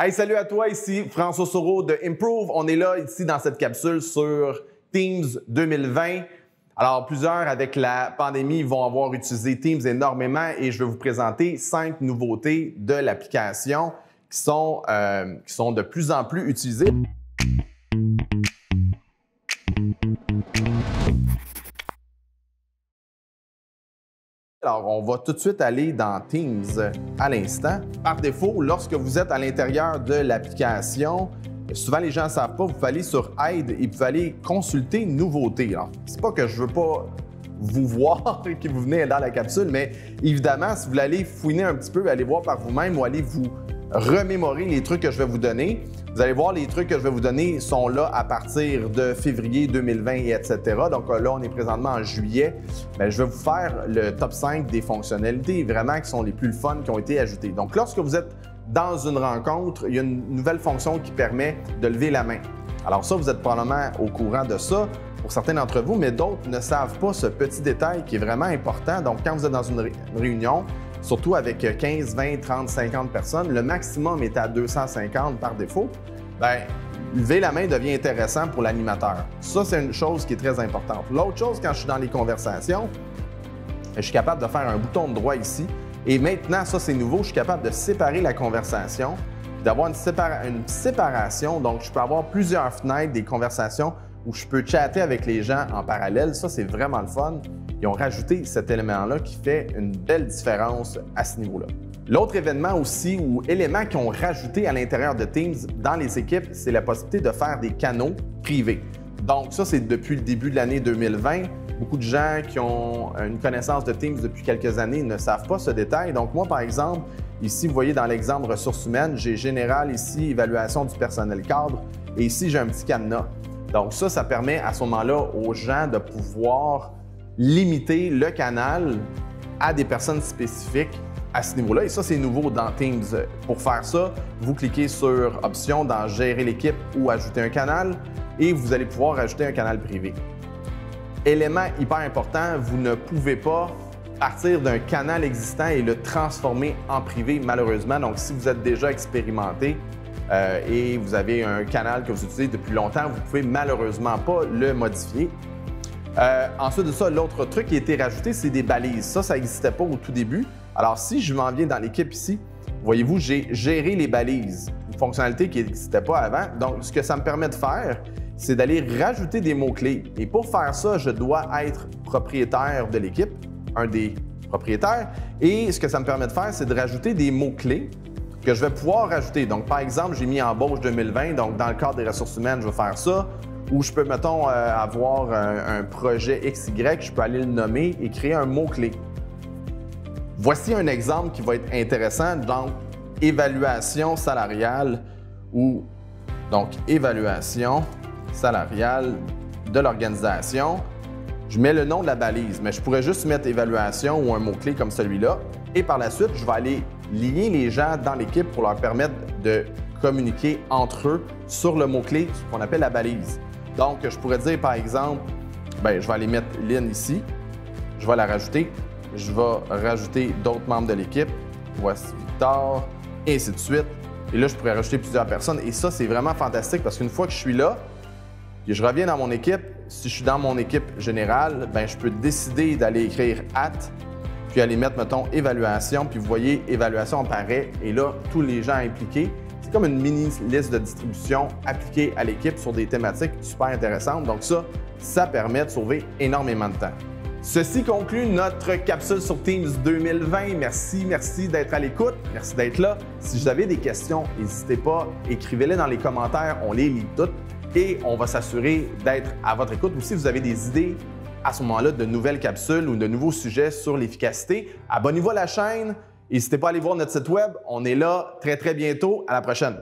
Hey, salut à toi, ici François Soro de Improve. On est là ici dans cette capsule sur Teams 2020. Alors, plusieurs avec la pandémie vont avoir utilisé Teams énormément et je vais vous présenter 5 nouveautés de l'application qui sont de plus en plus utilisées. Alors, on va tout de suite aller dans Teams à l'instant. Par défaut, lorsque vous êtes à l'intérieur de l'application, souvent les gens ne savent pas, vous pouvez aller sur Aide et vous pouvez aller consulter Nouveautés. Alors, c'est pas que je veux pas vous voir que vous venez dans la capsule, mais évidemment, si vous voulez aller fouiner un petit peu, aller voir par vous-même ou aller vous remémorer les trucs que je vais vous donner, vous allez voir les trucs que je vais vous donner sont là à partir de février 2020 et etc. Donc là, on est présentement en juillet. Bien, je vais vous faire le top 5 des fonctionnalités vraiment qui sont les plus fun qui ont été ajoutées. Donc lorsque vous êtes dans une rencontre, il y a une nouvelle fonction qui permet de lever la main. Alors ça, vous êtes probablement au courant de ça pour certains d'entre vous, mais d'autres ne savent pas ce petit détail qui est vraiment important. Donc quand vous êtes dans une réunion, surtout avec 15, 20, 30, 50 personnes, le maximum est à 250 par défaut, bien, lever la main devient intéressant pour l'animateur. Ça, c'est une chose qui est très importante. L'autre chose, quand je suis dans les conversations, je suis capable de faire un bouton de droit ici. Et maintenant, ça, c'est nouveau, je suis capable de séparer la conversation, d'avoir une séparation. Donc, je peux avoir plusieurs fenêtres des conversations où je peux chatter avec les gens en parallèle. Ça, c'est vraiment le fun. Ils ont rajouté cet élément-là qui fait une belle différence à ce niveau-là. L'autre événement aussi ou élément qu'ils ont rajouté à l'intérieur de Teams dans les équipes, c'est la possibilité de faire des canaux privés. Donc ça, c'est depuis le début de l'année 2020. Beaucoup de gens qui ont une connaissance de Teams depuis quelques années ne savent pas ce détail. Donc moi, par exemple, ici, vous voyez dans l'exemple ressources humaines, j'ai général ici, évaluation du personnel cadre et ici, j'ai un petit cadenas. Donc ça permet à ce moment-là aux gens de pouvoir limiter le canal à des personnes spécifiques à ce niveau-là. Et ça, c'est nouveau dans Teams. Pour faire ça, vous cliquez sur « Options » dans « Gérer l'équipe » ou « Ajouter un canal » et vous allez pouvoir ajouter un canal privé. Élément hyper important, vous ne pouvez pas partir d'un canal existant et le transformer en privé, malheureusement. Donc, si vous êtes déjà expérimenté et vous avez un canal que vous utilisez depuis longtemps, vous ne pouvez malheureusement pas le modifier. Ensuite de ça, l'autre truc qui a été rajouté, c'est des balises. Ça n'existait pas au tout début. Alors, si je m'en viens dans l'équipe ici, voyez-vous, j'ai géré les balises, une fonctionnalité qui n'existait pas avant. Donc, ce que ça me permet de faire, c'est d'aller rajouter des mots-clés. Et pour faire ça, je dois être propriétaire de l'équipe, un des propriétaires. Et ce que ça me permet de faire, c'est de rajouter des mots-clés que je vais pouvoir rajouter. Donc, par exemple, j'ai mis embauche 2020. Donc, dans le cadre des ressources humaines, je vais faire ça. Ou je peux, mettons, avoir un projet XY, je peux aller le nommer et créer un mot-clé. Voici un exemple qui va être intéressant, donc évaluation salariale ou donc évaluation salariale de l'organisation. Je mets le nom de la balise, mais je pourrais juste mettre évaluation ou un mot-clé comme celui-là. Et par la suite, je vais aller lier les gens dans l'équipe pour leur permettre de communiquer entre eux sur le mot-clé, ce qu'on appelle la balise. Donc, je pourrais dire, par exemple, je vais aller mettre Lynn ici, je vais la rajouter, je vais rajouter d'autres membres de l'équipe, voici Victor, et ainsi de suite. Et là, je pourrais rajouter plusieurs personnes. Et ça, c'est vraiment fantastique parce qu'une fois que je suis là, et je reviens dans mon équipe, si je suis dans mon équipe générale, je peux décider d'aller écrire « at », puis aller mettre, mettons, « évaluation », puis vous voyez, « évaluation » apparaît, et là, tous les gens impliqués. C'est comme une mini liste de distribution appliquée à l'équipe sur des thématiques super intéressantes. Donc ça permet de sauver énormément de temps. Ceci conclut notre capsule sur Teams 2020. Merci d'être à l'écoute. Merci d'être là. Si vous avez des questions, n'hésitez pas, écrivez-les dans les commentaires. On les lit toutes et on va s'assurer d'être à votre écoute. Ou si vous avez des idées à ce moment-là de nouvelles capsules ou de nouveaux sujets sur l'efficacité, abonnez-vous à la chaîne. N'hésitez pas à aller voir notre site web. On est là très bientôt. À la prochaine.